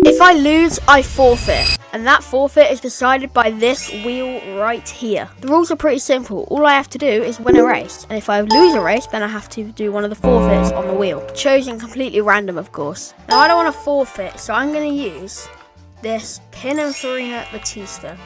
If I lose, I forfeit. And that forfeit is decided by this wheel right here. The rules are pretty simple. All I have to do is win a race. And if I lose a race, then I have to do one of the forfeits on the wheel. Chosen completely random, of course. Now, I don't want to forfeit, so I'm going to use this Pininfarina Batista.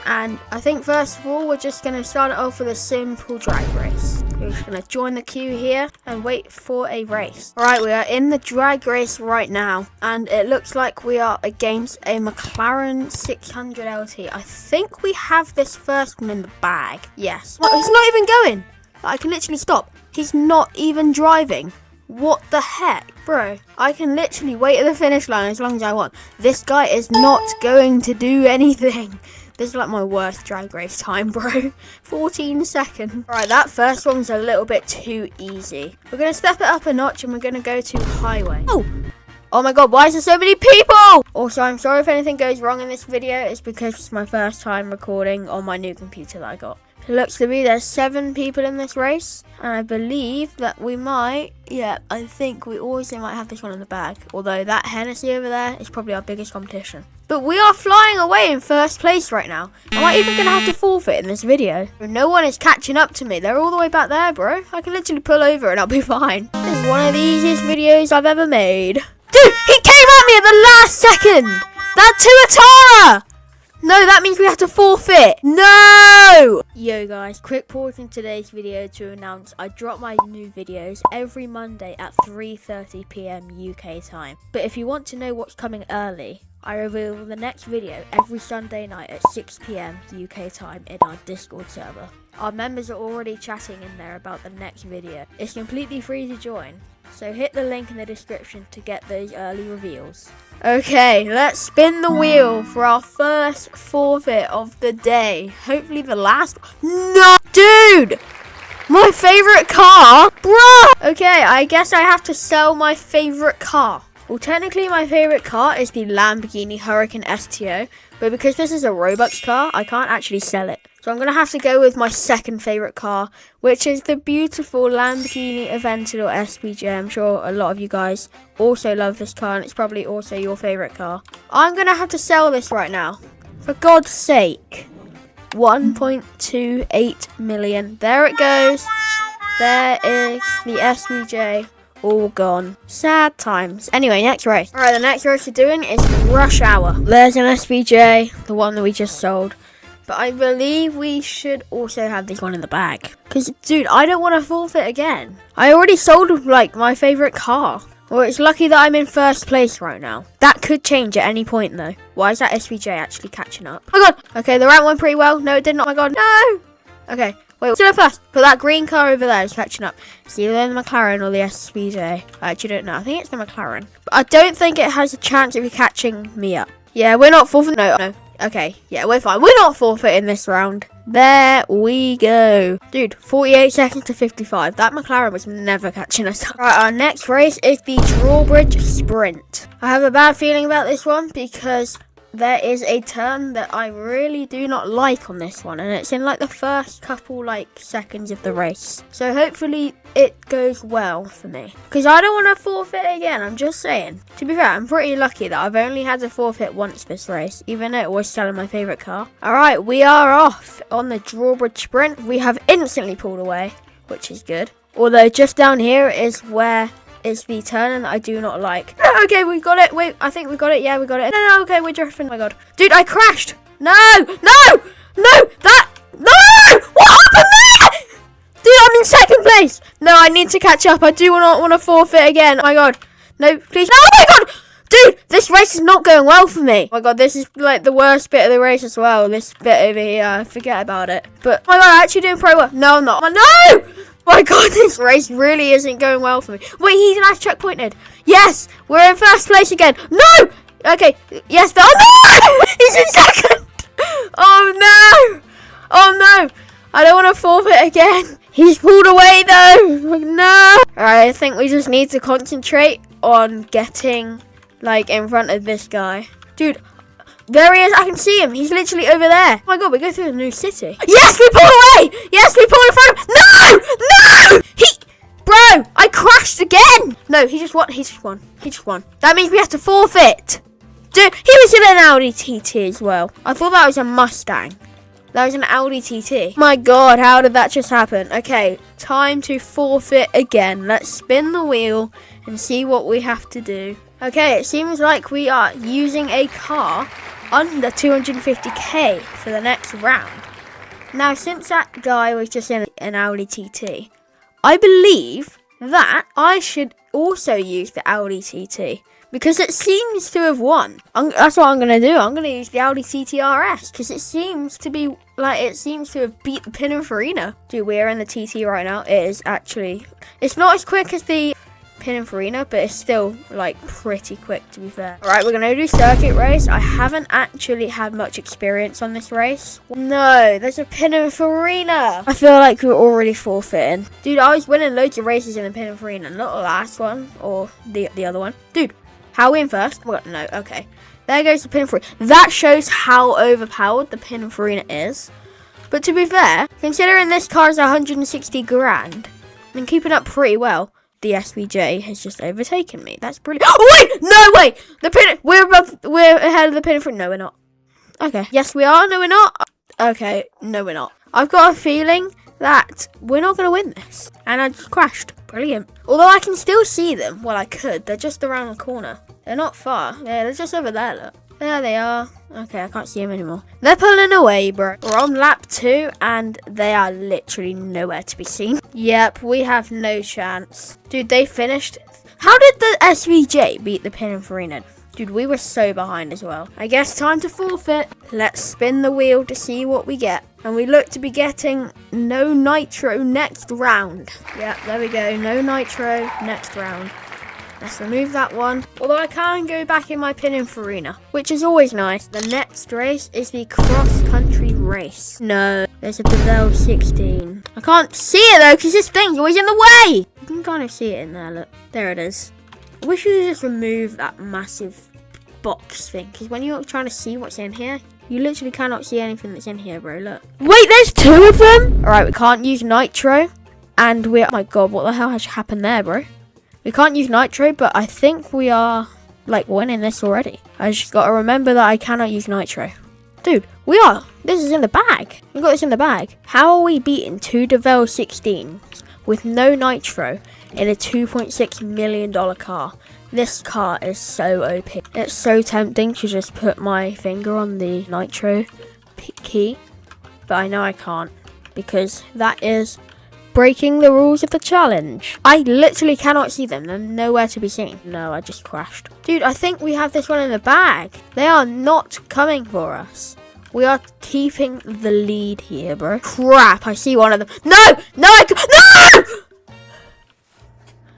And I think first of all, we're just going to start it off with a simple drag race. We're just going to join the queue here and wait for a race. Alright, we are in the drag race right now. And it looks like we are against a McLaren 600 LT. I think we have this first one in the bag. Yes. Well, he's not even going. I can literally stop. He's not even driving. What the heck? Bro, I can literally wait at the finish line as long as I want. This guy is not going to do anything. This is like my worst drag race time, bro. 14 seconds. Alright, that first one's a little bit too easy. We're going to step it up a notch and we're going to go to highway. Oh my god, why is there so many people? Also, I'm sorry if anything goes wrong in this video. It's because it's my first time recording on my new computer that I got. It looks to be there's 7 people in this race. And I believe that we might, I think we also might have this one in the bag. Although that Hennessy over there is probably our biggest competition. But we are flying away in first place right now. Am I even going to have to forfeit in this video? No one is catching up to me. They're all the way back there, bro. I can literally pull over and I'll be fine. This is one of the easiest videos I've ever made. Dude, he came at me at the last second. That Tuatara. No, that means we have to forfeit. No! Yo guys, quick pause in today's video to announce I drop my new videos every Monday at 3:30 PM UK time. But if you want to know what's coming early, I reveal the next video every Sunday night at 6 PM UK time in our Discord server. Our members are already chatting in there about the next video. It's completely free to join, so hit the link in the description to get those early reveals. Okay, let's spin the wheel for our first forfeit of the day. Hopefully the last. No, dude! My favorite car? Bruh! Okay, I guess I have to sell my favorite car. Well, technically my favorite car is the Lamborghini Huracan STO, but because this is a Roblox car, I can't actually sell it. So I'm going to have to go with my second favorite car, which is the beautiful Lamborghini Aventador SVJ. I'm sure a lot of you guys also love this car, and it's probably also your favorite car. I'm going to have to sell this right now. For God's sake. 1.28 million. There it goes. There is the SVJ. All gone. Sad times. Anyway, next race. Alright, the next race we're doing is Rush Hour. There's an SVJ, the one that we just sold. But I believe we should also have this one in the bag. Because, dude, I don't want to forfeit again. I already sold, like, my favorite car. Well, it's lucky that I'm in first place right now. That could change at any point, though. Why is that SVJ actually catching up? Oh, my God. Okay, the ramp went pretty well. No, it did not. Oh, my God. No. Okay. Wait, still first. But that green car over there is catching up. It's either the McLaren or the SVJ. I actually don't know. I think it's the McLaren. But I don't think it has a chance of catching me up. Yeah, we're not forfeiting. No. Okay, yeah, we're fine. We're not forfeiting this round. There we go. Dude, 48 seconds to 55. That McLaren was never catching us up. Right, our next race is the Drawbridge Sprint. I have a bad feeling about this one because there is a turn that I really do not like on this one, and it's in like the first couple seconds of the race. So hopefully it goes well for me, because I don't want to forfeit again. I'm just saying. To be fair, I'm pretty lucky that I've only had to forfeit once this race, even though it was selling my favorite car. Alright, we are off on the Drawbridge Sprint. We have instantly pulled away, which is good. Although just down here is where it's the turn that I do not like. No, okay, we got it. Wait, I think we got it. Yeah, we got it. No, okay, we're drifting. Oh my God. Dude, I crashed. No. What happened there? Dude, I'm in second place. No, I need to catch up. I do not want to forfeit again. Oh my God. No, please. No, oh my God. Dude, this race is not going well for me. Oh my God, this is like the worst bit of the race as well. This bit over here, forget about it. But, oh my God, I'm actually doing pretty well. No, I'm not. Oh, no! My God, this race really isn't going well for me. Wait, he's nice checkpointed. Yes, we're in first place again. No! Okay, yes, no! He's in second! Oh no! I don't want to forfeit again. He's pulled away though. No! Alright, I think we just need to concentrate on getting in front of this guy. Dude, there he is. I can see him. He's literally over there. Oh my God, we go through a new city. Yes, we pulled away. Yes, we pulled in front of him. No! Bro, I crashed again. No, he just won. That means we have to forfeit. Dude, he was in an Audi TT as well. I thought that was a Mustang. That was an Audi TT. My God, how did that just happen? Okay, time to forfeit again. Let's spin the wheel and see what we have to do. Okay, it seems like we are using a car under 250k for the next round. Now, since that guy was just in an Audi TT, I believe that I should also use the Audi TT. Because it seems to have won. That's what I'm going to do. I'm going to use the Audi TT RS. Because it seems to be, like, it seems to have beat the Pininfarina. Dude, we're in the TT right now. It is actually, it's not as quick as the Pininfarina, but it's still, like, pretty quick, to be fair. Alright, we're going to do circuit race. I haven't actually had much experience on this race. No, there's a Pininfarina. I feel like we're already forfeiting. Dude, I was winning loads of races in the Pininfarina. Not the last one, or the other one. Dude. How we in first? Well, no, okay. There goes the Pininfarina. That shows how overpowered the Pininfarina is. But to be fair, considering this car is 160 grand, and keeping up pretty well, the SVJ has just overtaken me. That's brilliant. Oh, wait! No, wait! We're ahead of the Pininfarina. No, we're not. Okay. Yes, we are. No, we're not. Okay. No, we're not. I've got a feeling that we're not going to win this. And I just crashed. Brilliant. Although I can still see them. Well, I could. They're just around the corner. They're not far. Yeah, they're just over there, look. There they are. Okay, I can't see them anymore. They're pulling away, bro. We're on lap 2, and they are literally nowhere to be seen. Yep, we have no chance. Dude, they finished. How did the SVJ beat the Pininfarina? Dude, we were so behind as well. I guess time to forfeit. Let's spin the wheel to see what we get. And we look to be getting no nitro next round. Yep, there we go. No nitro next round. Let's remove that one. Although I can go back in my Pininfarina, which is always nice. The next race is the cross-country race. No, there's a Devel 16. I can't see it though, because this thing's always in the way. You can kind of see it in there, look. There it is. I wish you could just remove that massive box thing, because when you're trying to see what's in here, you literally cannot see anything that's in here, bro. Look. Wait, there's 2 of them? Alright, we can't use nitro. And we're... Oh my God, what the hell has happened there, bro? We can't use nitro, but I think we are, like, winning this already. I just got to remember that I cannot use nitro. Dude, we are. This is in the bag. We got this in the bag. How are we beating 2 Devel 16s with no nitro in a $2.6 million car? This car is so OP. It's so tempting to just put my finger on the nitro key, but I know I can't because that is breaking the rules of the challenge. I literally cannot see them. They're nowhere to be seen. No, I just crashed. Dude, I think we have this one in the bag. They are not coming for us. We are keeping the lead here, bro. Crap, I see one of them. No! No! No!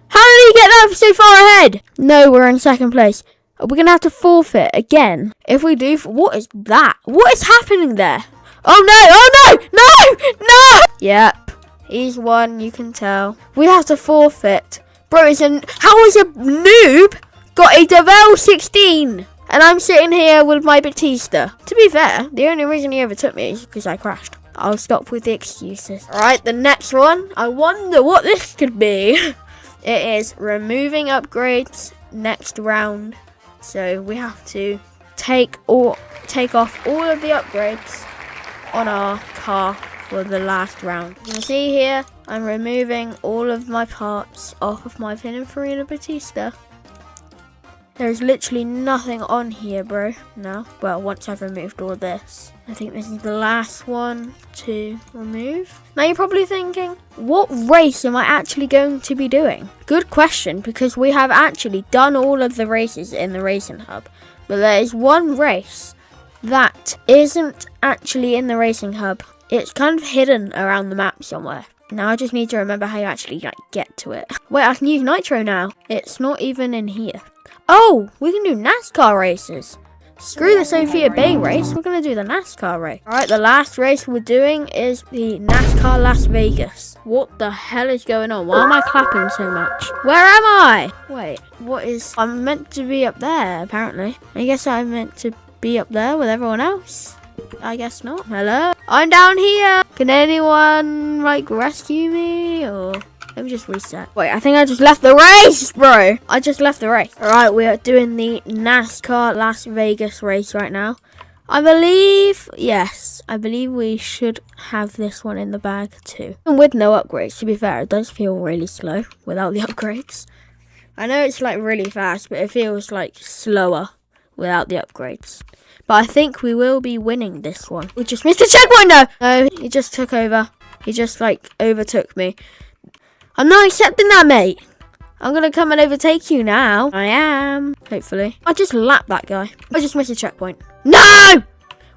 How did he get that so far ahead? No, we're in second place. Are we going to have to forfeit again? If we do, what is that? What is happening there? Oh no! Oh no! No! No! Yep. He's won, you can tell. We have to forfeit. Bro, how is a noob got a Devel 16? And I'm sitting here with my Batista. To be fair, the only reason he overtook me is because I crashed. I'll stop with the excuses. Alright, the next one. I wonder what this could be. It is removing upgrades next round. So we have to take off all of the upgrades on our car for the last round. You can see here, I'm removing all of my parts off of my Pininfarina Batista. There's literally nothing on here, bro. No. Well, once I've removed all this. I think this is the last one to remove. Now you're probably thinking, what race am I actually going to be doing? Good question, because we have actually done all of the races in the Racing Hub. But there is one race that isn't actually in the Racing Hub. It's kind of hidden around the map somewhere. Now I just need to remember how you actually get to it. Wait, I can use nitro now. It's not even in here. Oh, we can do NASCAR races. Screw the Sophia Bay race. We're going to do the NASCAR race. Alright, the last race we're doing is the NASCAR Las Vegas. What the hell is going on? Why am I clapping so much? Where am I? Wait, what is... I'm meant to be up there, apparently. I guess I'm meant to be up there with everyone else. I guess not. Hello? I'm down here. Can anyone, like, rescue me? Or Let me just reset. Wait, I think I just left the race, bro. I just left the race. All right, we are doing the NASCAR Las Vegas race right now. I believe, yes, I believe we should have this one in the bag too. And with no upgrades, to be fair, it does feel really slow without the upgrades. I know it's like really fast, but it feels like slower without the upgrades. But I think we will be winning this one. We just missed a checkpoint though. No, he just took over. He just like overtook me. I'm not accepting that, mate. I'm going to come and overtake you now. I am. Hopefully. I just lapped that guy. I just missed a checkpoint. No!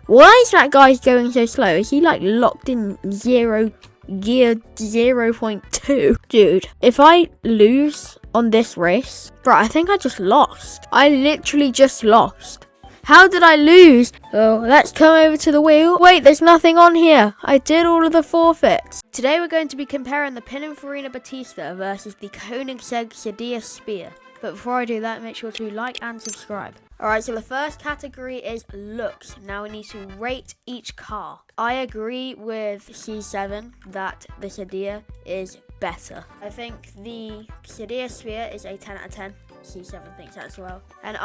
Why is that guy going so slow? Is he like locked in gear 0.2? Dude, if I lose on this race, bro, I think I just lost. I literally just lost. How did I lose? Oh, let's come over to the wheel. Wait, there's nothing on here. I did all of the forfeits. Today we're going to be comparing the Pininfarina Battista versus the Koenigsegg Sedia Spear. But before I do that, make sure to like and subscribe. Alright, so the first category is looks. Now we need to rate each car. I agree with C7 that the Sedia is better. I think the Sedia Spear is a 10 out of 10. C7 thinks that as well. And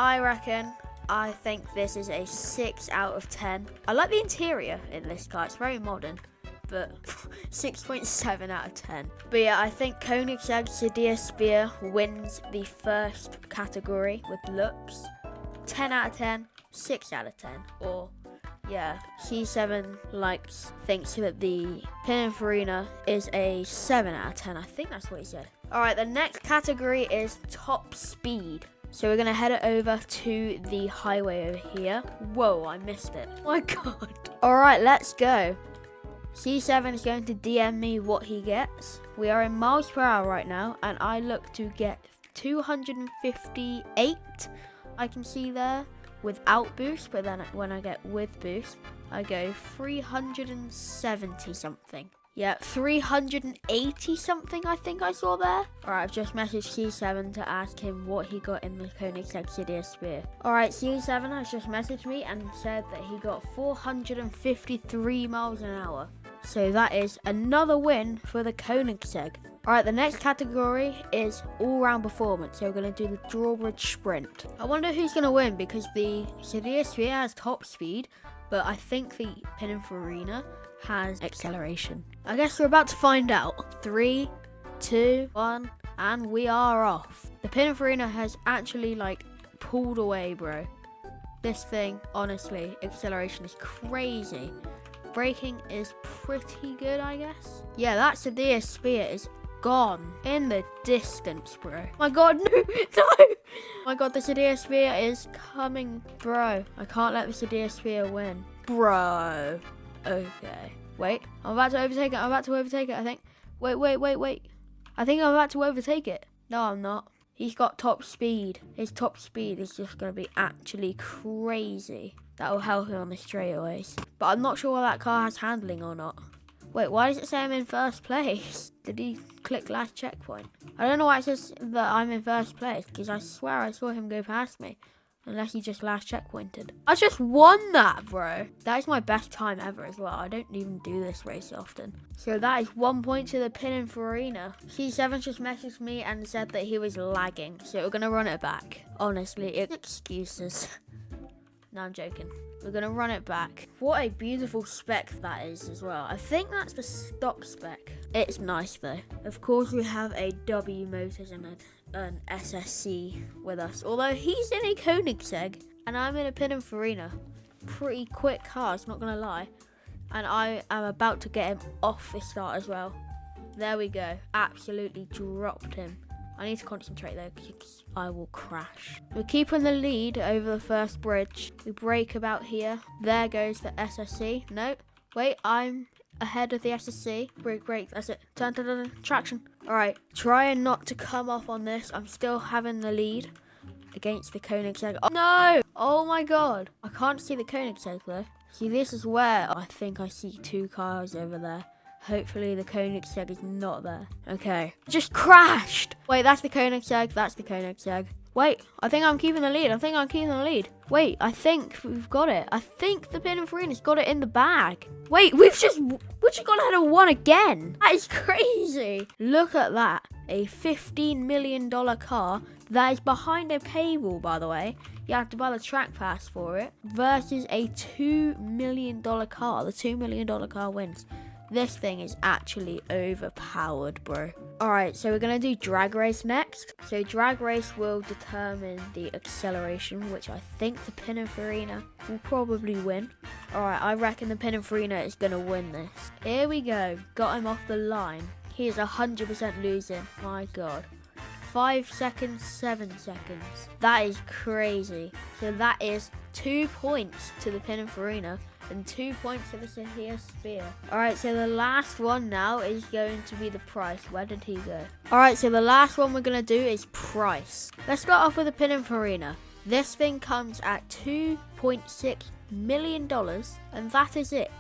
I think this is a 6 out of 10. I like the interior in this car. It's very modern, but 6.7 out of 10. But yeah, I think Koenigsegg Sedia Spear wins the first category with looks. 10 out of 10, 6 out of 10. Or yeah, C7 thinks that the Pininfarina is a 7 out of 10. I think that's what he said. Alright, the next category is top speed. So we're going to head it over to the highway over here. Whoa, I missed it. Oh my god. Alright, let's go. C7 is going to DM me what he gets. We are in miles per hour right now, and I look to get 258, I can see there, without boost. But then when I get with boost, I go 370 something. Yeah, 380 something I think I saw there. Alright, I've just messaged C7 to ask him what he got in the Koenigsegg Sedia Spear. Alright, C7 has just messaged me and said that he got 453 miles an hour. So that is another win for the Koenigsegg. Alright, the next category is all-round performance. So we're going to do the drawbridge sprint. I wonder who's going to win because the Sedia Spear has top speed, but I think the Pininfarina has acceleration. I guess we're about to find out. 3, 2, 1, and we are off. The Pininfarina has actually pulled away, bro. This thing, honestly, acceleration is crazy. Braking is pretty good, I guess. Yeah, that Sedia Spear is gone in the distance, bro. Oh my god, no, no. Oh my god, the Sedia Spear is coming, bro. I can't let the Sedia Spear win, bro. Okay. Wait, I'm about to overtake it. I think. Wait. I think I'm about to overtake it. No, I'm not. He's got top speed. His top speed is just going to be actually crazy. That will help him on the straightaways. But I'm not sure whether that car has handling or not. Wait, why does it say I'm in first place? Did he click last checkpoint? I don't know why it says that I'm in first place, because I swear I saw him go past me. Unless he just last checkpointed. I just won that, bro. That is my best time ever as well. I don't even do this race often. So that is 1 point to the Pininfarina. C7 just messaged me and said that he was lagging. So we're going to run it back. Honestly, it's excuses. No, I'm joking. We're going to run it back. What a beautiful spec that is as well. I think that's the stock spec. It's nice though. Of course, we have a W Motors and an SSC with us. Although he's in a Koenigsegg and I'm in a Pininfarina. Pretty quick cars, not going to lie. And I am about to get him off the start as well. There we go. Absolutely dropped him. I need to concentrate though, because I will crash. We're keeping the lead over the first bridge. We brake about here. There goes the SSC. No, wait, I'm ahead of the SSC. Brake, that's it. Turn, traction. Alright, trying not to come off on this. I'm still having the lead against the Koenigsegg. Oh no! Oh my god. I can't see the Koenigsegg though. See, this is where I think I see two cars over there. Hopefully the Koenigsegg is not there. Okay. Just crashed! Wait, that's the Koenigsegg. Wait, I think I'm keeping the lead. Wait, I think we've got it. I think the Pininfarina's got it in the bag. Wait, we're just just gone ahead and won again. That is crazy. Look at that. A $15 million car that is behind a paywall, by the way. You have to buy the track pass for it. Versus a $2 million car. The $2 million car wins. This thing is actually overpowered, bro. Alright, so we're going to do drag race next. So drag race will determine the acceleration, which I think the Pininfarina will probably win. Alright, I reckon the Pininfarina is going to win this. Here we go. Got him off the line. He is 100% losing. My god. 5 seconds, 7 seconds. That is crazy. So that is 2 points to the Pininfarina and 2 points to the Sahir Spear. Alright, so the last one now is going to be the price. Where did he go? Alright, so the last one we're going to do is price. Let's start off with the Pininfarina. This thing comes at $2.6 million, and that is it.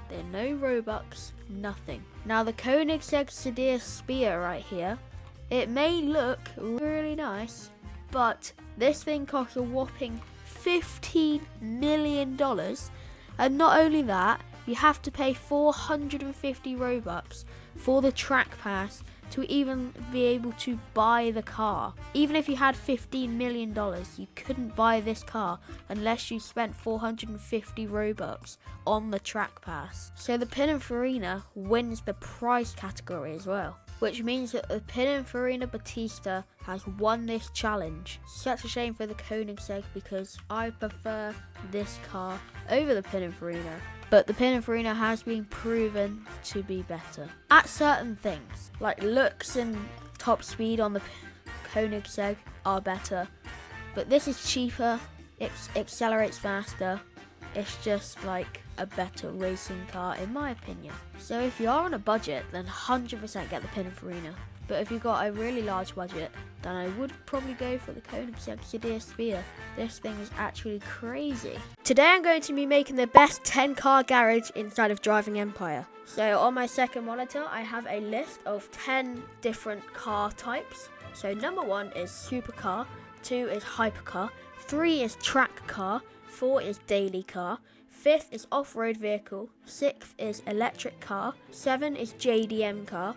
There are no Robux, nothing. Now the Koenigsegg Sahir Spear right here, it may look really nice, but this thing costs a whopping $15 million. And not only that, you have to pay 450 Robux for the track pass to even be able to buy the car. Even if you had $15 million, you couldn't buy this car unless you spent 450 Robux on the track pass. So the Pininfarina wins the prize category as well, which means that the Pininfarina Batista has won this challenge. Such a shame for the Koenigsegg because I prefer this car over the Pininfarina, but the Pininfarina has been proven to be better at certain things, like looks and top speed on the Koenigsegg are better, but this is cheaper, it accelerates faster. It's just like a better racing car in my opinion. So if you are on a budget, then 100% get the Pininfarina. But if you've got a really large budget, then I would probably go for the Koenigsegg Sahir Spear. This thing is actually crazy. Today I'm going to be making the best 10 car garage inside of Driving Empire. So on my second monitor, I have a list of 10 different car types. So number 1 is supercar, 2 is hypercar, 3 is track car, 4 is daily car, 5th is off-road vehicle, 6th is electric car, 7 is JDM car,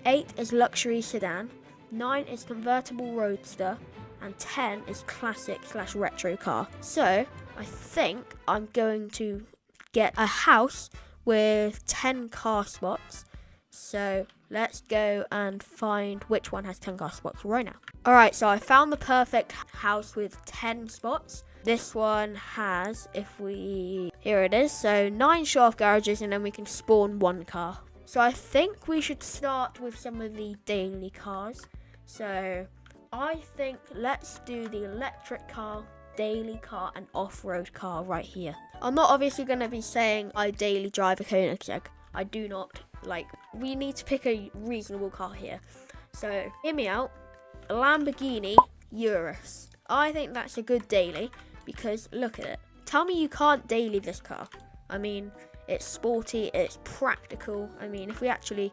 8 is luxury sedan, 9 is convertible roadster, and 10 is classic/retro car. So I think I'm going to get a house with 10 car spots. So let's go and find which one has 10 car spots right now. Alright, so I found the perfect house with 10 spots. This one has, here it is, so 9 show-off garages, and then we can spawn 1 car. So I think we should start with some of the daily cars. So I think let's do the electric car, daily car, and off-road car right here. I'm not obviously going to be saying I daily drive a Koenigsegg. I do not. We need to pick a reasonable car here. So hear me out. A Lamborghini Urus. I think that's a good daily because look at it. Tell me you can't daily this car. I mean, it's sporty, it's practical. I mean, if we actually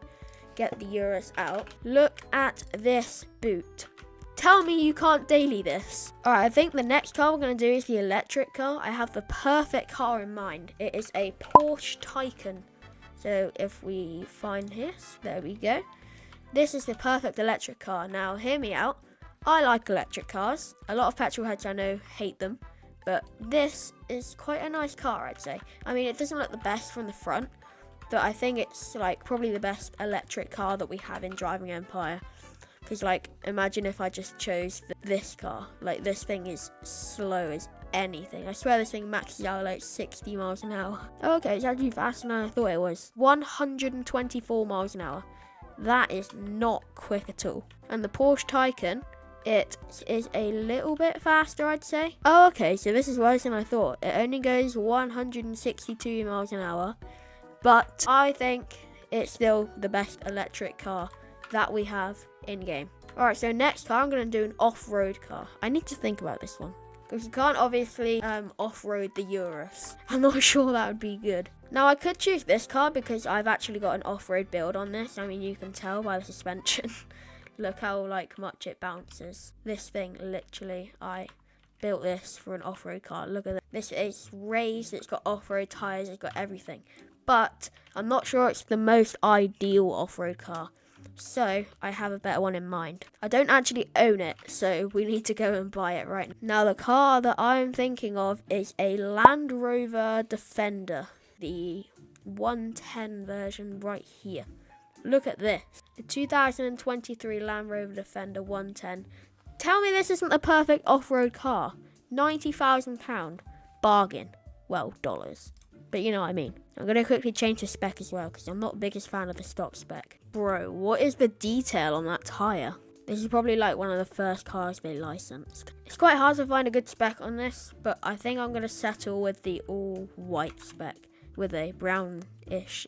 get the Urus out, look at this boot. Tell me you can't daily this. Alright, I think the next car we're going to do is the electric car. I have the perfect car in mind. It is a Porsche Taycan. So if we find this, there we go. This is the perfect electric car. Now, hear me out. I like electric cars. A lot of petrol heads I know hate them. But this is quite a nice car, I'd say. I mean, it doesn't look the best from the front, but I think it's probably the best electric car that we have in Driving Empire. Because imagine if I just chose this car. This thing is slow as anything. I swear this thing maxes out 60 miles an hour. Oh, okay, it's actually faster than I thought it was. 124 miles an hour. That is not quick at all. And the Porsche Taycan, it is a little bit faster, I'd say. Oh, okay, so this is worse than I thought. It only goes 162 miles an hour, but I think it's still the best electric car that we have in-game. Alright, so next car, I'm going to do an off-road car. I need to think about this one, because you can't obviously off-road the Urus. I'm not sure that would be good. Now, I could choose this car because I've actually got an off-road build on this. I mean, you can tell by the suspension. Look how much it bounces. This thing, literally, I built this for an off-road car. Look at this. This is raised, it's got off-road tires, it's got everything. but I'm not sure it's the most ideal off-road car. So I have a better one in mind. I don't actually own it, so we need to go and buy it right now. Now the car that I'm thinking of is a Land Rover Defender, the 110 version right here. Look at this, the 2023 Land Rover Defender 110. Tell me this isn't the perfect off-road car. £90,000, bargain. Well, dollars. But you know what I mean. I'm going to quickly change the spec as well, because I'm not the biggest fan of the stock spec. Bro, what is the detail on that tyre? This is probably like one of the first cars they licensed. It's quite hard to find a good spec on this, but I think I'm going to settle with the all-white spec with a brownish,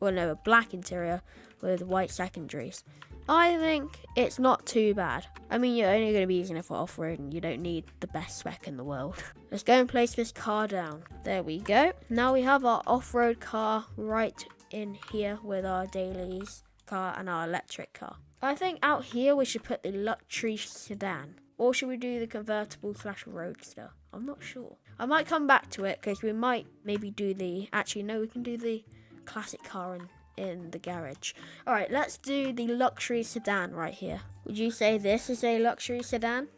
a black interior with white secondaries. I think it's not too bad. I mean, you're only going to be using it for off-road and you don't need the best spec in the world. Let's go and place this car down. There we go. Now we have our off-road car right in here with our dailies car and our electric car. I think out here we should put the luxury sedan. Or should we do the convertible / roadster? I'm not sure. I might come back to it because we might maybe do the... Actually, no, we can do the classic car in the garage. Alright, let's do the luxury sedan right here. Would you say this is a luxury sedan?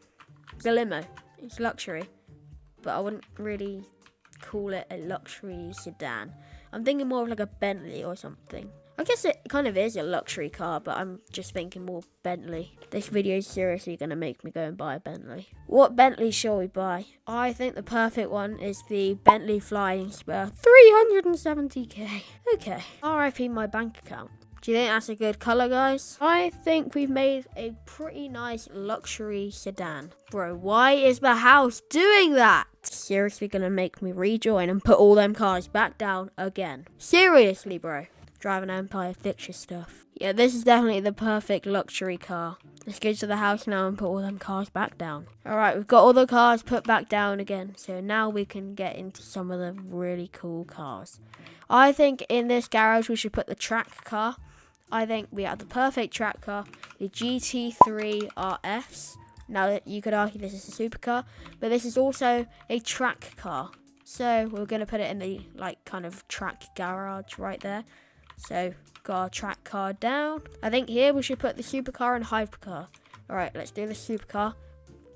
It's a limo. It's luxury. But I wouldn't really call it a luxury sedan. I'm thinking more of like a Bentley or something. I guess it kind of is a luxury car, but I'm just thinking more Bentley. This video is seriously going to make me go and buy a Bentley. What Bentley shall we buy? I think the perfect one is the Bentley Flying Spur. 370k. Okay. RIP my bank account. Do you think that's a good colour, guys? I think we've made a pretty nice luxury sedan. Bro, why is the house doing that? Seriously going to make me rejoin and put all them cars back down again. Seriously, bro. Driving Empire Fixture stuff. Yeah, this is definitely the perfect luxury car. Let's go to the house now and put all them cars back down. Alright, we've got all the cars put back down again. So now we can get into some of the really cool cars. I think in this garage we should put the track car. I think we have the perfect track car. The GT3 RS. Now, you could argue this is a supercar, but this is also a track car. So we're going to put it in the kind of track garage right there. So, got our track car down. I think here we should put the supercar and hypercar. Alright, let's do the supercar.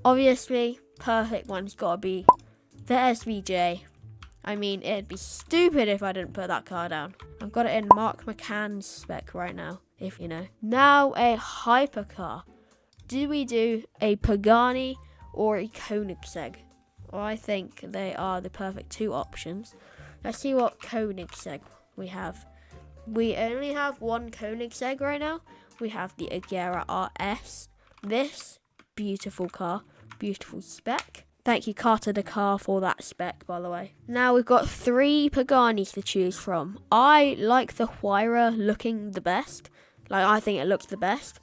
Obviously, perfect one's got to be the SVJ. I mean, it'd be stupid if I didn't put that car down. I've got it in Mark McCann's spec right now, if you know. Now, a hypercar. Do we do a Pagani or a Koenigsegg? Well, I think they are the perfect two options. Let's see what Koenigsegg we have. We only have one Koenigsegg right now. We have the Agera RS. This beautiful car, beautiful spec. Thank you, Carter Dakar, for that spec, by the way. Now we've got 3 Paganis to choose from. I like the Huayra looking the best. I think it looks the best.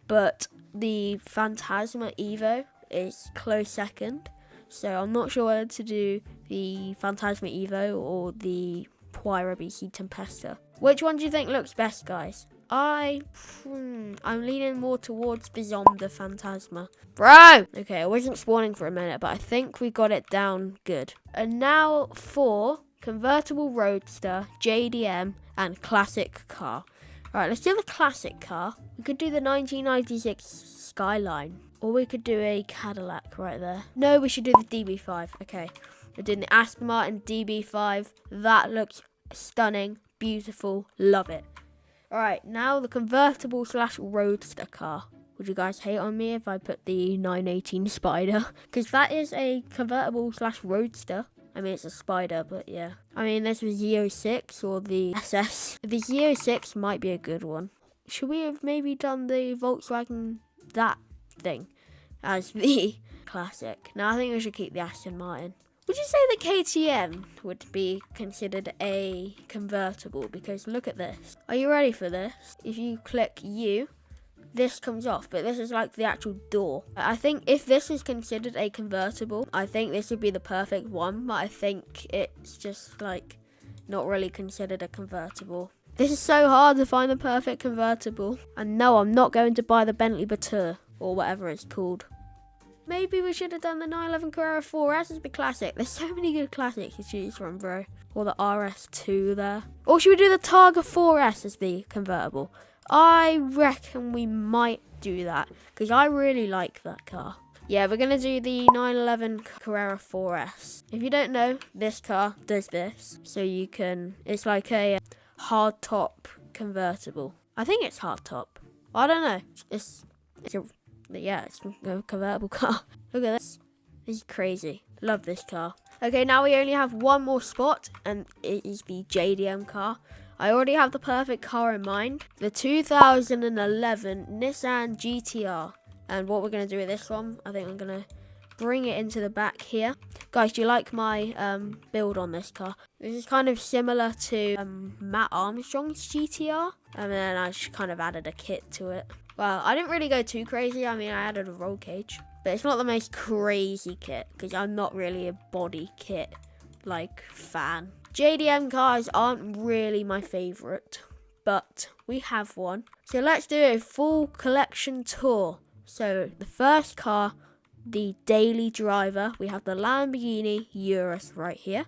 But the Phantasma Evo is close second. So I'm not sure whether to do the Phantasma Evo or the Huayra BC Tempesta. Which one do you think looks best, guys? I'm leaning more towards the Zonda Phantasma. Bro! Okay, I wasn't spawning for a minute, but I think we got it down good. And now for convertible roadster, JDM, and classic car. Alright, let's do the classic car. We could do the 1996 Skyline. Or we could do a Cadillac right there. No, we should do the DB5. Okay, we're doing the Aston Martin DB5. That looks stunning. Beautiful, love it. Alright, now the convertible / roadster car. Would you guys hate on me if I put the 918 Spider? Because that is a convertible / roadster. I mean, it's a Spider, but yeah. I mean, there's the Z06 or the SS. The Z06 might be a good one. Should we have maybe done the Volkswagen that thing as the classic? No, I think we should keep the Aston Martin. Would you say the KTM would be considered a convertible? Because look at this. Are you ready for this? If you click U, this comes off, but this is like the actual door. I think if this is considered a convertible, I think this would be the perfect one, but I think it's just not really considered a convertible. This is so hard to find the perfect convertible. And no, I'm not going to buy the Bentley Batur or whatever it's called. Maybe we should have done the 911 Carrera 4S as the classic. There's so many good classics to choose from, bro. Or the RS2 there. Or should we do the Targa 4S as the convertible? I reckon we might do that, because I really like that car. Yeah, we're going to do the 911 Carrera 4S. If you don't know, this car does this. So you can, it's like a hard top convertible. I think it's hard top. I don't know. It's a convertible car. Look at this. This is crazy. Love this car. Okay, now we only have one more spot, and it is the JDM car. I already have the perfect car in mind. The 2011 Nissan GTR. And what we're going to do with this one, I think I'm going to bring it into the back here. Guys, do you like my build on this car? This is kind of similar to Matt Armstrong's GTR. And then I just kind of added a kit to it. Well, I didn't really go too crazy. I mean, I added a roll cage. But it's not the most crazy kit, because I'm not really a body kit fan. JDM cars aren't really my favourite, but we have one. So let's do a full collection tour. So the first car, the daily driver, we have the Lamborghini Urus right here.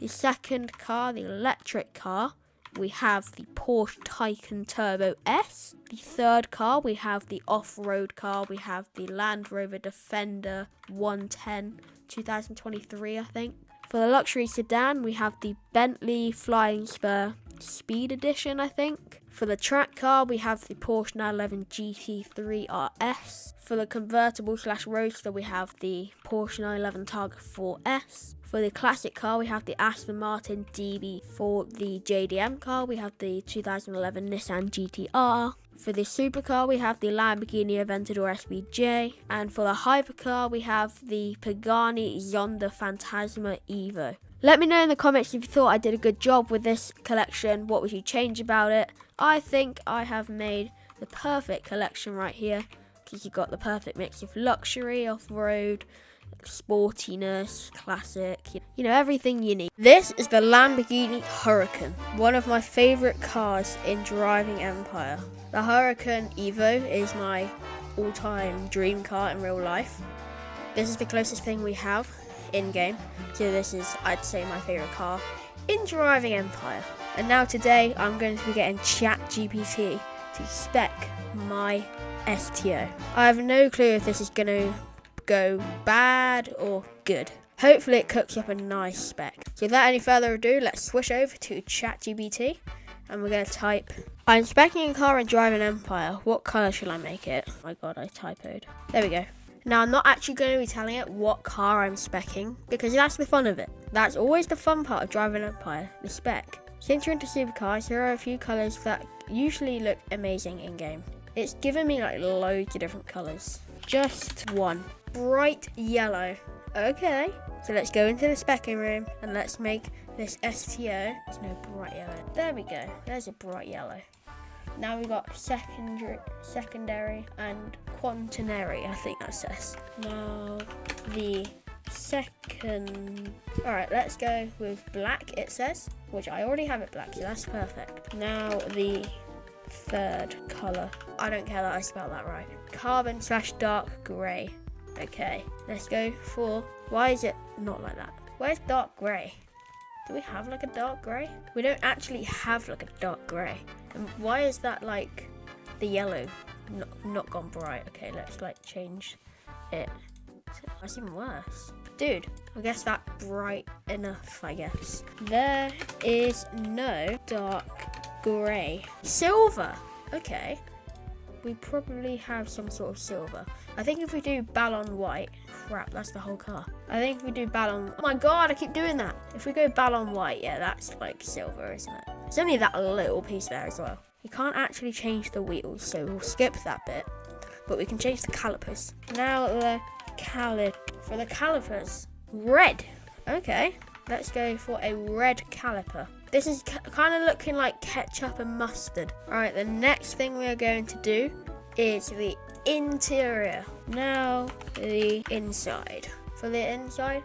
The second car, the electric car, we have the Porsche Taycan Turbo S. The third car, we have the off-road car, we have the Land Rover Defender 110 2023, I think. For the luxury sedan, we have the Bentley Flying Spur Speed Edition, I think. For the track car, we have the Porsche 911 GT3 RS. For the convertible / roadster, we have the Porsche 911 Targa 4S. For the classic car, we have the Aston Martin DB. For the JDM car, we have the 2011 Nissan GTR. For the supercar, we have the Lamborghini Aventador SVJ. And for the hypercar, we have the Pagani Zonda Fantasma Evo. Let me know in the comments if you thought I did a good job with this collection. What would you change about it? I think I have made the perfect collection right here, because you've got the perfect mix of luxury, off-road, sportiness, classic, you know, everything you need. This is the Lamborghini Huracan, one of my favourite cars in driving Empire. The Huracan Evo is my all-time dream car in real life. This is the closest thing we have in-game, so this is, I'd say, my favourite car in driving Empire. And now today I'm going to be getting ChatGPT to spec my STO. I have no clue if this is going to go bad or good. Hopefully it cooks up a nice spec. So without any further ado, let's switch over to ChatGPT and we're going to type, I'm speccing a car in driving Empire. What colour should I make it? Oh my god, I typoed. There we go. Now, I'm not actually going to be telling it what car I'm speccing, because that's the fun of it. That's always the fun part of driving Empire, the spec. Since you're into supercars, here are a few colours that usually look amazing in-game. It's given me like loads of different colours. Just one. Bright yellow. Okay, so let's go into the speccing room and let's make this STO. There's no bright yellow. There we go. There's a bright yellow. Now we've got secondary and quaternary, I think that says. Now the second, alright, let's go with black, it says, which I already have it black, so that's perfect. Now the third colour, I don't care that I spelled that right. Carbon / dark grey. Okay, let's go for, why is it not like that? Where's dark grey? Do we have like a dark grey? We don't actually have like a dark grey. And why is that like the yellow not gone bright? Okay, let's like change it. That's even worse. Dude, I guess that's bright enough, I guess. There is no dark grey. Silver! Okay. We probably have some sort of silver. I think if we do Ballon white, crap, that's the whole car. I think if we do Ballon, oh my god, I keep doing that. If we go Ballon white, yeah, that's like silver, isn't it? It's only that little piece there as well. You can't actually change the wheels, so we'll skip that bit. But we can change the calipers. Now the for the calipers, red. Okay, let's go for a red caliper. This is kind of looking like ketchup and mustard. Alright, the next thing we are going to do is the interior. Now the inside. For the inside,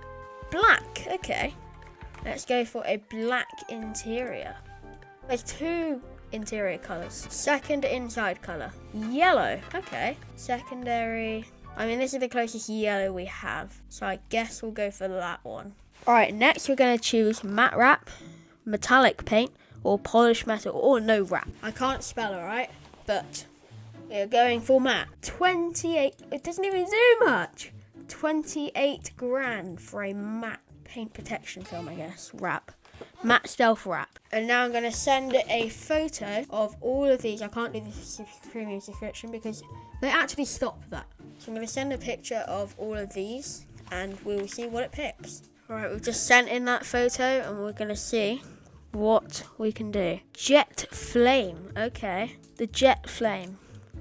black. Okay, let's go for a black interior. There's two interior colours. Second inside colour, yellow. Okay, secondary I mean, this is the closest yellow we have, so I guess we'll go for that one. Alright, next we're going to choose matte wrap, metallic paint, or polished metal, or no wrap. I can't spell, alright? But we're going for matte. 28, it doesn't even do much. 28 grand for a matte paint protection film, I guess. Wrap. Matte stealth wrap. And now I'm going to send a photo of all of these. I can't do the premium subscription because they actually stop that. So I'm going to send a picture of all of these and we'll see what it picks. Alright, we've just sent in that photo and we're going to see what we can do. Jet flame. Okay. The jet flame.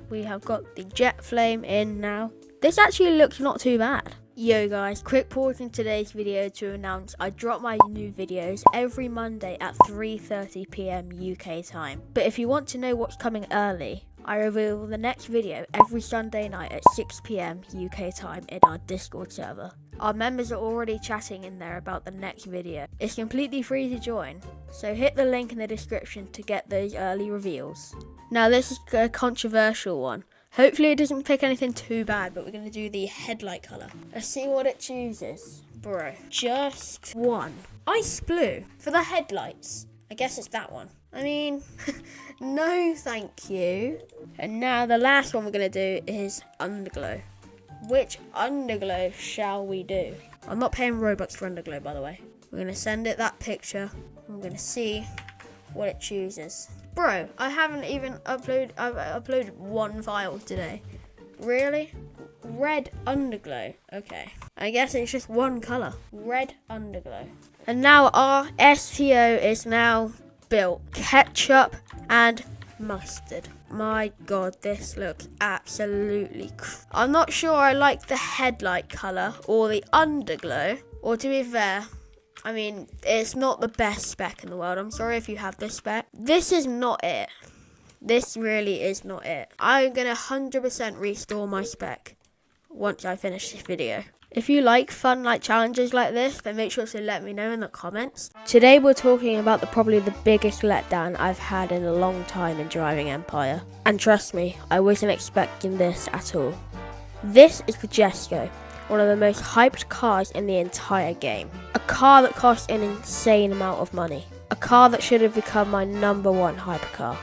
We have got the jet flame in now. This actually looks not too bad. Yo guys, quick pause in today's video to announce I drop my new videos every Monday at 3:30 PM UK time. But if you want to know what's coming early, I reveal the next video every Sunday night at 6 PM UK time in our Discord server. Our members are already chatting in there about the next video. It's completely free to join, so hit the link in the description to get those early reveals. Now this is a controversial one. Hopefully it doesn't pick anything too bad, but we're going to do the headlight colour. Let's see what it chooses. Bro, just one. Ice blue for the headlights. I guess it's that one. I mean, no thank you. And now the last one we're going to do is underglow. Which underglow shall we do? I'm not paying Robux for underglow, by the way. We're going to send it that picture. I'm going to see what it chooses. Bro, I haven't even uploaded. I've uploaded one file today. Really? Red underglow. Okay. I guess it's just one colour. Red underglow. And now our STO is now built. Ketchup and mustard. My god, this looks absolutely I'm not sure I like the headlight colour or the underglow. Or to be fair, I mean, it's not the best spec in the world. I'm sorry if you have this spec. This is not it. This really is not it. I'm going to 100% restore my spec once I finish this video. If you like fun challenges like this, then make sure to let me know in the comments. Today we're talking about probably the biggest letdown I've had in a long time in Driving Empire. And trust me, I wasn't expecting this at all. This is the Jesco, one of the most hyped cars in the entire game. A car that costs an insane amount of money. A car that should have become my #1 hypercar.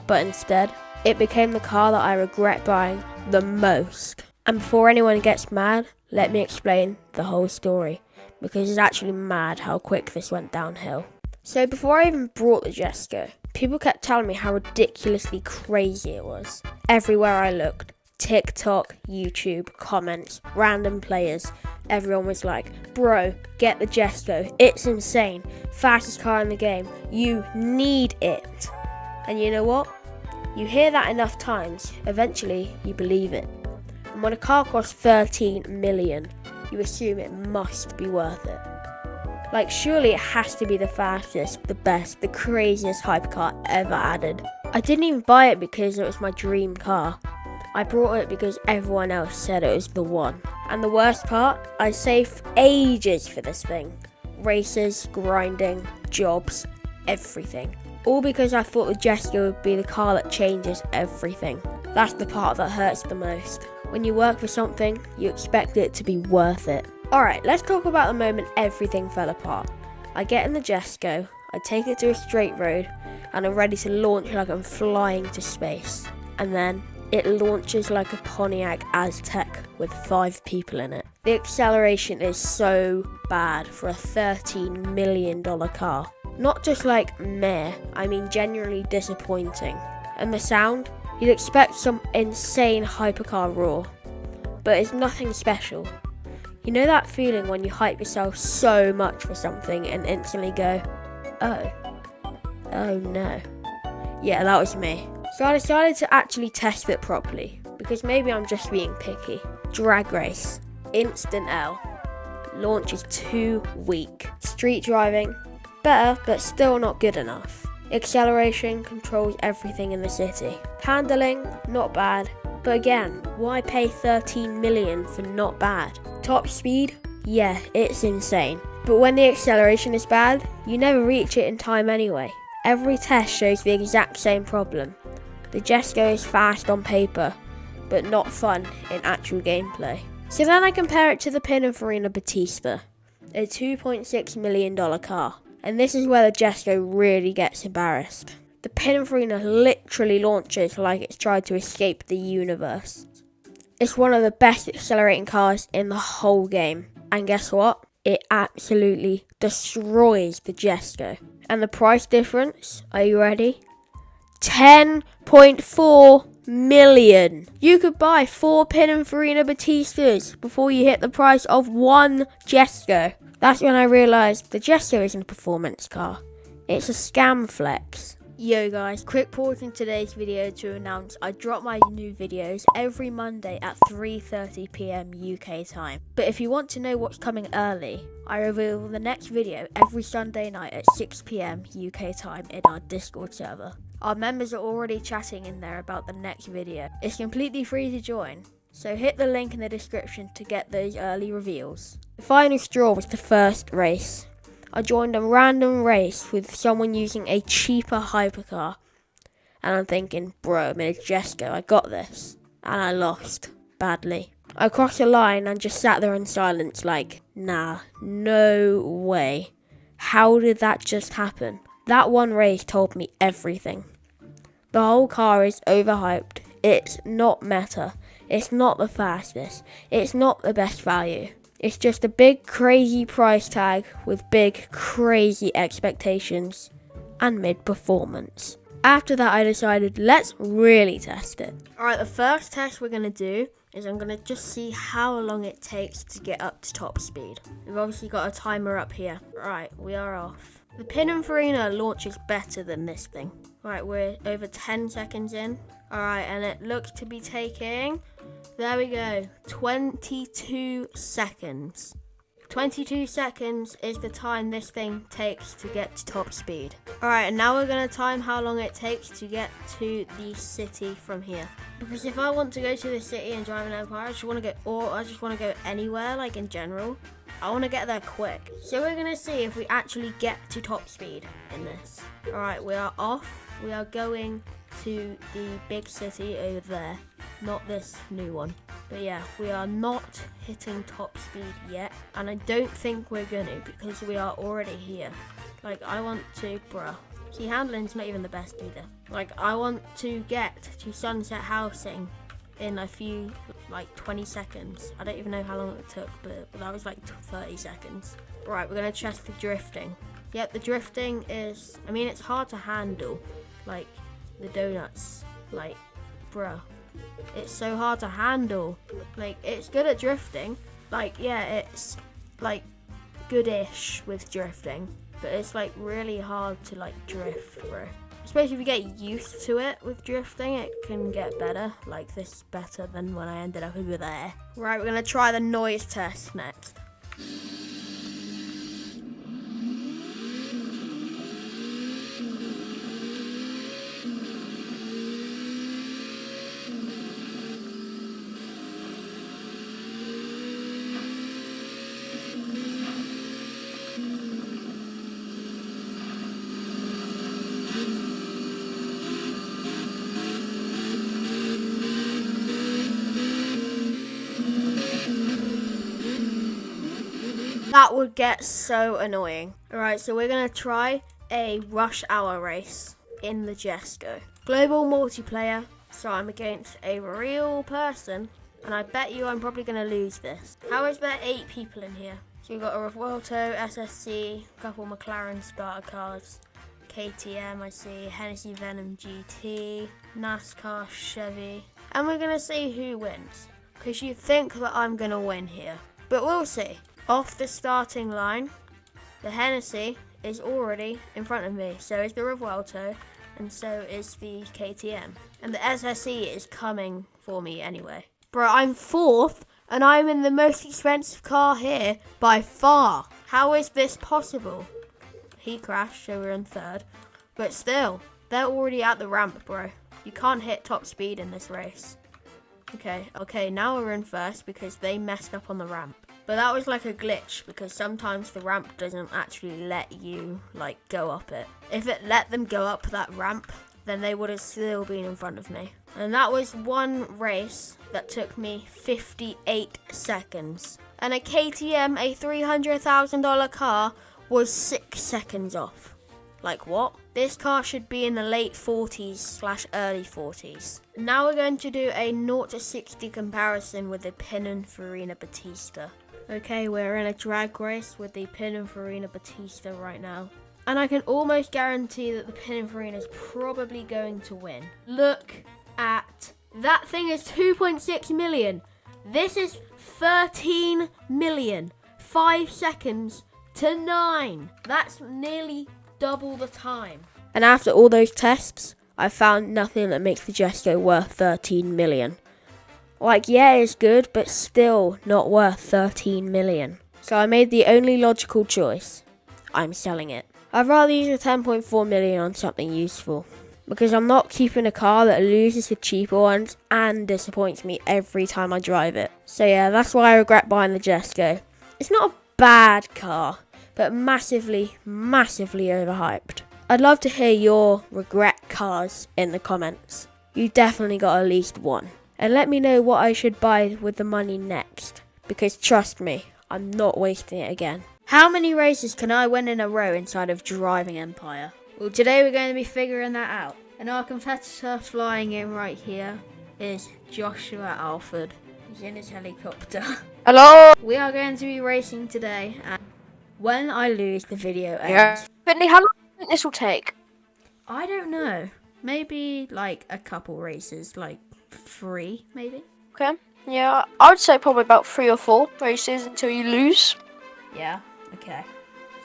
But instead, it became the car that I regret buying the most. And before anyone gets mad, let me explain the whole story, because it's actually mad how quick this went downhill. So before I even brought the Jesco, people kept telling me how ridiculously crazy it was. Everywhere I looked, TikTok, YouTube, comments, random players, everyone was like, bro, get the Jesco, it's insane, fastest car in the game, you need it. And you know what? You hear that enough times, eventually you believe it. And when a car costs 13 million, you assume it must be worth it. Like, surely it has to be the fastest, the best, the craziest hypercar ever added. I didn't even buy it because it was my dream car. I brought it because everyone else said it was the one. And the worst part, I saved ages for this thing. Races, grinding, jobs, everything. All because I thought the Jesco would be the car that changes everything. That's the part that hurts the most. When you work for something, you expect it to be worth it. Alright, let's talk about the moment everything fell apart. I get in the Jesco, I take it to a straight road, and I'm ready to launch like I'm flying to space. And then it launches like a Pontiac Aztec with 5 people in it. The acceleration is so bad for a $13 million car. Not just like meh, I mean genuinely disappointing. And the sound? You'd expect some insane hypercar roar, but it's nothing special. You know that feeling when you hype yourself so much for something and instantly go, oh no. Yeah, that was me. So I decided to actually test it properly, because maybe I'm just being picky. Drag race, instant L, launch is too weak. Street driving, better but still not good enough. Acceleration controls everything in the city. Handling, not bad, but again, why pay 13 million for not bad? Top speed, yeah, it's insane. But when the acceleration is bad, you never reach it in time anyway. Every test shows the exact same problem. The Jesco is fast on paper, but not fun in actual gameplay. So then I compare it to the Pininfarina Battista, a $2.6 million car. And this is where the Jesco really gets embarrassed. The Pininfarina literally launches like it's tried to escape the universe. It's one of the best accelerating cars in the whole game. And guess what? It absolutely destroys the Jesco. And the price difference, are you ready? 10.4 million. You could buy 4 Pininfarina Battistas before you hit the price of one Jesco. That's when I realised the Jesco isn't a performance car. It's a scam flex. Yo guys, quick pause in today's video to announce I drop my new videos every Monday at 3:30 PM UK time. But if you want to know what's coming early, I reveal the next video every Sunday night at 6 PM UK time in our Discord server. Our members are already chatting in there about the next video. It's completely free to join, so hit the link in the description to get those early reveals. The final straw was the first race. I joined a random race with someone using a cheaper hypercar. And I'm thinking, bro, I'm in a Jesco, I got this. And I lost, badly. I crossed the line and just sat there in silence like, nah, no way. How did that just happen? That one race told me everything. The whole car is overhyped. It's not meta. It's not the fastest. It's not the best value. It's just a big crazy price tag with big crazy expectations and mid-performance. After that I decided let's really test it. Alright, the first test we're going to do is I'm going to just see how long it takes to get up to top speed. We've obviously got a timer up here. Right, we are off. The Pininfarina launches better than this thing. Right, we're over 10 seconds in. Alright, and it looks to be taking... There we go, 22 seconds. 22 seconds is the time this thing takes to get to top speed. Alright, and now we're going to time how long it takes to get to the city from here. Because if I want to go to the city and drive an Empire, I just want to go anywhere, like in general. I want to get there quick. So we're going to see if we actually get to top speed in this. Alright, we are off. We are going to the big city over there. Not this new one. But yeah, we are not hitting top speed yet. And I don't think we're gonna because we are already here. Like, I want to, bruh. See, handling's not even the best either. Like, I want to get to Sunset Housing in a few, like 20 seconds. I don't even know how long it took, but that was like 30 seconds. Right, we're gonna test the drifting. Yep, the drifting is, I mean, it's hard to handle. Like, the donuts. Like, bruh. It's so hard to handle. Like, it's good at drifting. Like, yeah, it's like goodish with drifting, but it's like really hard to like drift, bro. I suppose if you get used to it with drifting, it can get better. Like, this is better than when I ended up over there. Right, we're gonna try the noise test next. That would get so annoying. Alright, so we're going to try a rush hour race in the Jesco. Global multiplayer, so I'm against a real person, and I bet you I'm probably going to lose this. How is there 8 people in here? So we've got a Revuelto, SSC, a couple McLaren starter cars, KTM I see, Hennessy Venom GT, NASCAR Chevy, and we're going to see who wins. Because you think that I'm going to win here, but we'll see. Off the starting line, the Hennessy is already in front of me. So is the Revuelto, and so is the KTM. And the SSC is coming for me anyway. Bro, I'm 4th, and I'm in the most expensive car here by far. How is this possible? He crashed, so we're in 3rd. But still, they're already at the ramp, bro. You can't hit top speed in this race. Okay, now we're in 1st because they messed up on the ramp. But that was like a glitch because sometimes the ramp doesn't actually let you like go up it. If it let them go up that ramp, then they would have still been in front of me. And that was one race that took me 58 seconds. And a KTM, a $300,000 car, was 6 seconds off. Like what? This car should be in the late 40s / early 40s. Now we're going to do a 0 to 60 comparison with the Pininfarina Battista. Okay, we're in a drag race with the Pininfarina Battista right now. And I can almost guarantee that the Pininfarina is probably going to win. Look at that thing is 2.6 million. This is 13 million. 5 seconds to 9. That's nearly double the time. And after all those tests, I found nothing that makes the Jesco worth 13 million. Like, yeah, it's good, but still not worth 13 million. So I made the only logical choice. I'm selling it. I'd rather use a 10.4 million on something useful. Because I'm not keeping a car that loses to cheaper ones and disappoints me every time I drive it. So yeah, that's why I regret buying the Jesco. It's not a bad car, but massively, massively overhyped. I'd love to hear your regret cars in the comments. You definitely got at least one. And let me know what I should buy with the money next. Because trust me, I'm not wasting it again. How many races can I win in a row inside of Driving Empire? Well, today we're going to be figuring that out. And our competitor flying in right here is Joshua Alford. He's in his helicopter. Hello! We are going to be racing today, and when I lose, the video ends. Yeah. Finley, how long do you think this will take? I don't know. Maybe like a couple races, like 3 maybe. Okay. Yeah, I would say probably about 3 or 4 races until you lose. Yeah, okay.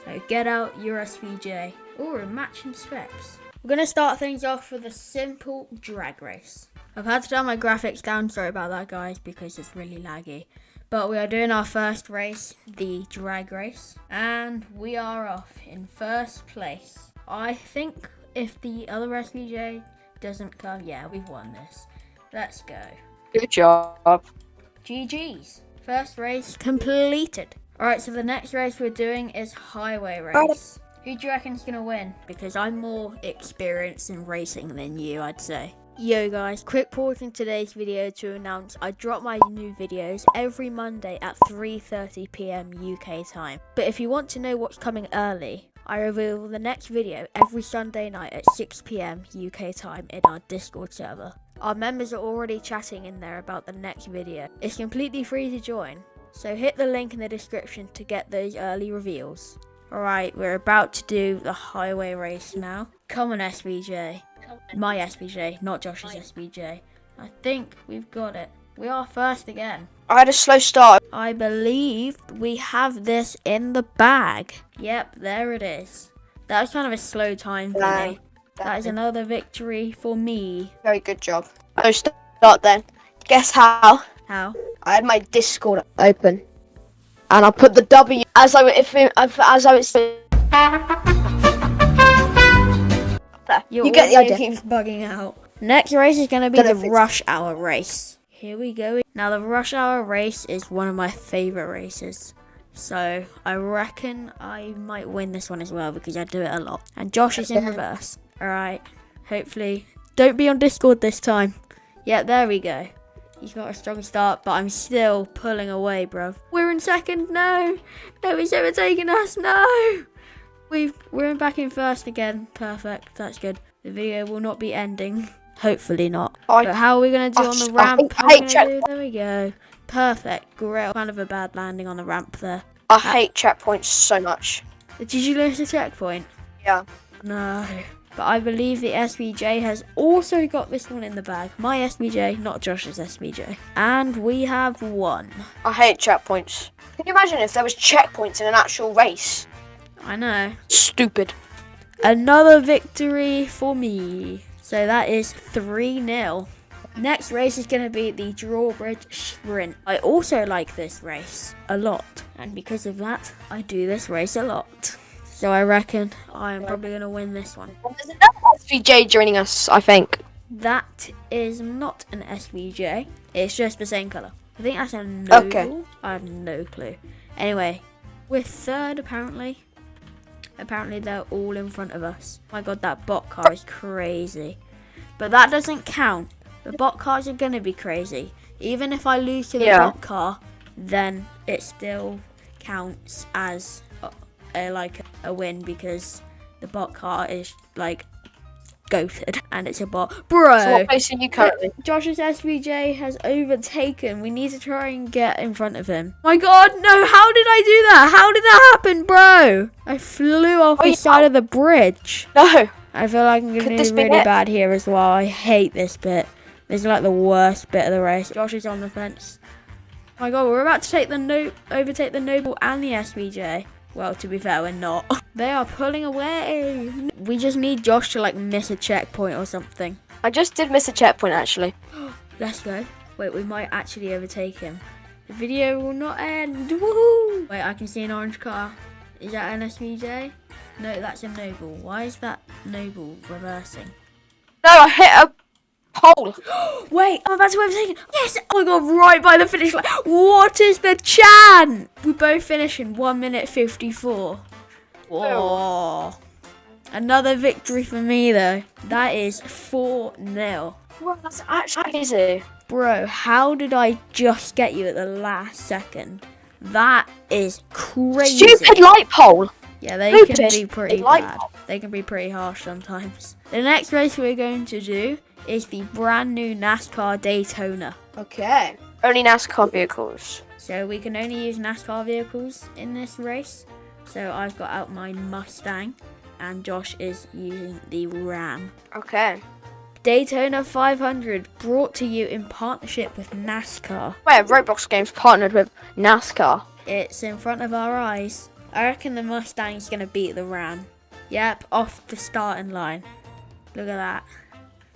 So get out your SVJ. Or matching specs. We're going to start things off with a simple drag race. I've had to turn my graphics down, sorry about that guys, because it's really laggy. But we are doing our first race, the drag race. And we are off in first place. I think if the other SVJ doesn't come, yeah, we've won this. Let's go. Good job. GG's. First race completed. Alright, so the next race we're doing is highway race. Who do you reckon's gonna win? Because I'm more experienced in racing than you, I'd say. Yo guys, quick pause in today's video to announce I drop my new videos every Monday at 3:30 PM UK time. But if you want to know what's coming early, I reveal the next video every Sunday night at 6 PM UK time in our Discord server. Our members are already chatting in there about the next video. It's completely free to join, so hit the link in the description to get those early reveals. Alright, we're about to do the highway race now. Come on SVJ. My SVJ, not Josh's SVJ. I think we've got it. We are first again. I had a slow start. I believe we have this in the bag. Yep, there it is. That was kind of a slow time for me. That is another victory for me. Very good job. Slow start then. Guess how? How? I had my Discord open. And I put the W as I was. You get the idea. Keeps bugging out. Next race is going to be the rush hour race. Here we go. Now the rush hour race is one of my favorite races. So I reckon I might win this one as well because I do it a lot. And Josh is in reverse. Alright. Hopefully. Don't be on Discord this time. Yeah, there we go. He's got a strong start, but I'm still pulling away, bruv. We're in second. No. Nobody's overtaking us. No. We're back in first again. Perfect. That's good. The video will not be ending. Hopefully not. But how are we going to do on the ramp? There we go. Perfect. Great. Kind of a bad landing on the ramp there. I hate checkpoints so much. Did you lose the checkpoint? Yeah. No. But I believe the SVJ has also got this one in the bag. My SVJ, not Josh's SVJ. And we have won. I hate checkpoints. Can you imagine if there was checkpoints in an actual race? I know. Stupid. Another victory for me. So that is 3-0. Next race is going to be the Drawbridge Sprint. I also like this race a lot. And because of that, I do this race a lot. So I reckon I'm probably going to win this one. There's another SVJ joining us, I think. That is not an SVJ. It's just the same colour. I think that's a noble. Okay. I have no clue. Anyway, we're third apparently. Apparently they're all in front of us. Oh my god, that bot car is crazy. But that doesn't count. The bot cars are going to be crazy. Even if I lose to the bot car, then it still counts as a win because the bot car is like goated and it's a bot. Bro, So what place are you currently? Josh's SVJ has overtaken. We need to try and get in front of him. My god, no, how did I do that? How did that happen, bro? I flew off the side of the bridge. No. I feel like I'm going to do really bad here as well. I hate this bit. This is like the worst bit of the race. Josh is on the fence. Oh my god, we're about to overtake the Noble and the SVJ. Well, to be fair, we're not. They are pulling away. We just need Josh to like miss a checkpoint or something. I just did miss a checkpoint actually. Let's go. Wait, we might actually overtake him. The video will not end. Woohoo! Wait, I can see an orange car. Is that an SVJ? No, that's a Noble. Why is that Noble reversing? No, I hit a pole. Wait, I'm about to overtake him. Yes! Oh my god, right by the finish line. What is the chance? We both finish in 1 minute 54. Whoa. Another victory for me though. That is 4-0. Well, that's actually easy. Bro, how did I just get you at the last second? That is crazy. Stupid light pole. Yeah, they can be pretty bad. They can be pretty harsh sometimes. The next race we're going to do is the brand new NASCAR Daytona. Okay. Only NASCAR vehicles. So we can only use NASCAR vehicles in this race. So I've got out my Mustang and Josh is using the Ram. Okay. Daytona 500 brought to you in partnership with NASCAR. Where Roblox games partnered with NASCAR. It's in front of our eyes. I reckon the Mustang's going to beat the Ram. Yep, off the starting line. Look at that.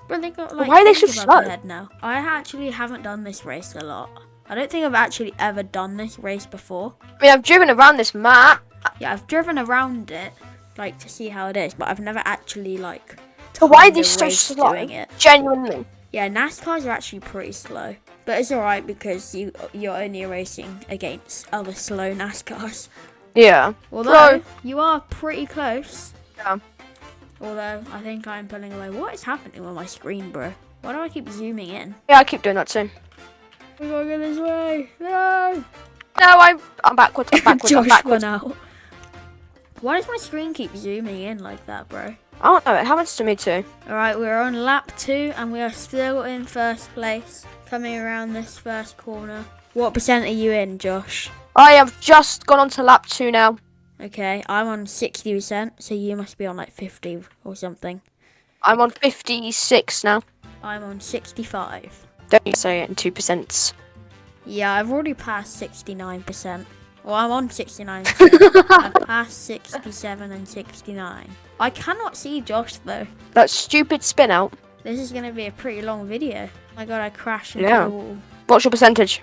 But they got like why are they so slow? Head now. I actually haven't done this race a lot. I don't think I've actually ever done this race before. I mean, I've driven around this map. Yeah, I've driven around it, like to see how it is, but I've never actually like. So why are they so slow? Doing it. Genuinely. Yeah, NASCARs are actually pretty slow, but it's alright because you're only racing against other slow NASCARs. Yeah. Although you are pretty close. Yeah. Although I think I'm pulling away. What is happening on my screen, bro? Why do I keep zooming in? Yeah, I keep doing that too. We gotta go this way. No. No, I'm backwards. I'm backwards. Josh I'm backwards. went out. Why does my screen keep zooming in like that, bro? I don't know. It happens to me too. Alright, we're on lap 2 and we are still in first place. Coming around this first corner. What percent are you in, Josh? I have just gone on to lap 2 now. Okay, I'm on 60%, so you must be on like 50 or something. I'm on 56 now. I'm on 65. Don't say it in 2%. Yeah, I've already passed 69%. Well, I'm on 69%. I've passed 67 and 69. I cannot see Josh though. That stupid spin out. This is going to be a pretty long video. Oh my god, I crashed into the wall. What's your percentage?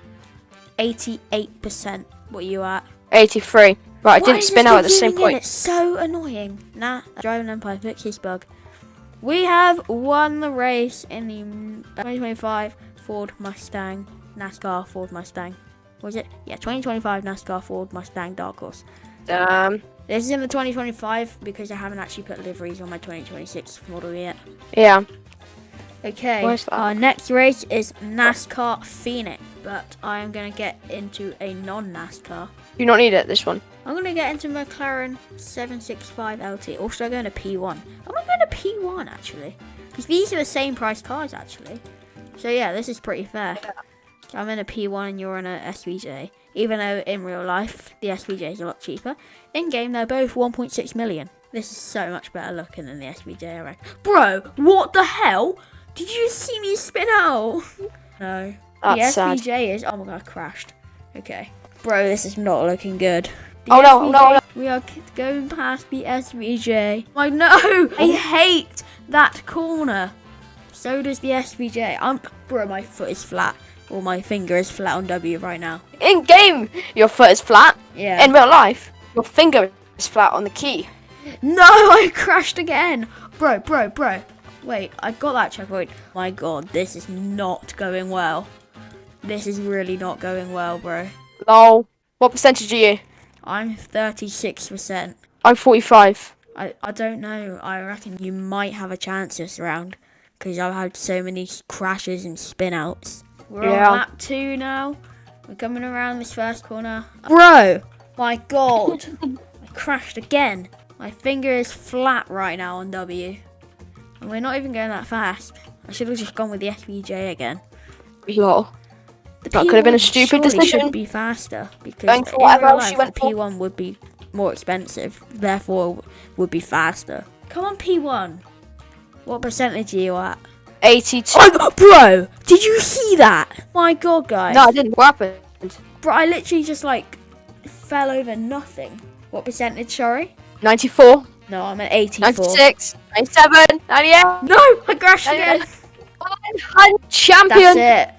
88%. What are you at? 83. Right, I didn't spin out at the same point. It's so annoying. Nah, Driving Empire fixed this bug. We have won the race in the 2025 Ford Mustang, NASCAR Ford Mustang. Was it? Yeah, 2025 NASCAR Ford Mustang Dark Horse. This is in the 2025 because I haven't actually put liveries on my 2026 model yet. Yeah. Okay, our next race is NASCAR Phoenix, but I am going to get into a non-NASCAR. You don't need it, this one. I'm going to get into McLaren 765 LT, or should I go into P1? I'm going to go into P1 actually, because these are the same price cars actually. So yeah, this is pretty fair. I'm in a P1 and you're in a SVJ. Even though in real life, the SVJ is a lot cheaper. In game, they're both 1.6 million. This is so much better looking than the SVJ, I reckon. Bro, what the hell? Did you see me spin out? No. That's the SVJ sad. is... Oh my god, I crashed. Okay. Bro, this is not looking good. Oh no. We are going past the SVJ. I know! I hate that corner. So does the SVJ. Bro, my foot is flat. Or my finger is flat on W right now. In game, your foot is flat. Yeah. In real life, your finger is flat on the key. No, I crashed again. Bro. Wait, I got that checkpoint. My god, this is not going well. This is really not going well, bro. Lol. What percentage are you? I'm 36%. I'm 45. I don't know. I reckon you might have a chance this round. because I've had so many crashes and spin outs. We're Yeah. on lap 2 now. We're coming around this first corner. Bro, my God, I crashed again. My finger is flat right now on W. And we're not even going that fast. I should have just gone with the SVJ again. Lol. The That could have been a P1 stupid surely decision. should be faster because Going for in whatever real else you life, went the for. P1 would be more expensive, therefore would be faster. Come on, P1. What percentage are you at? 82. Oh, bro, did you see that? My God, guys. No, I didn't. What happened? Bro, I literally just like fell over nothing. What percentage, sorry? 94. No, I'm at 84. 96. 97. 98. No, I crashed again. I'm champion. That's it.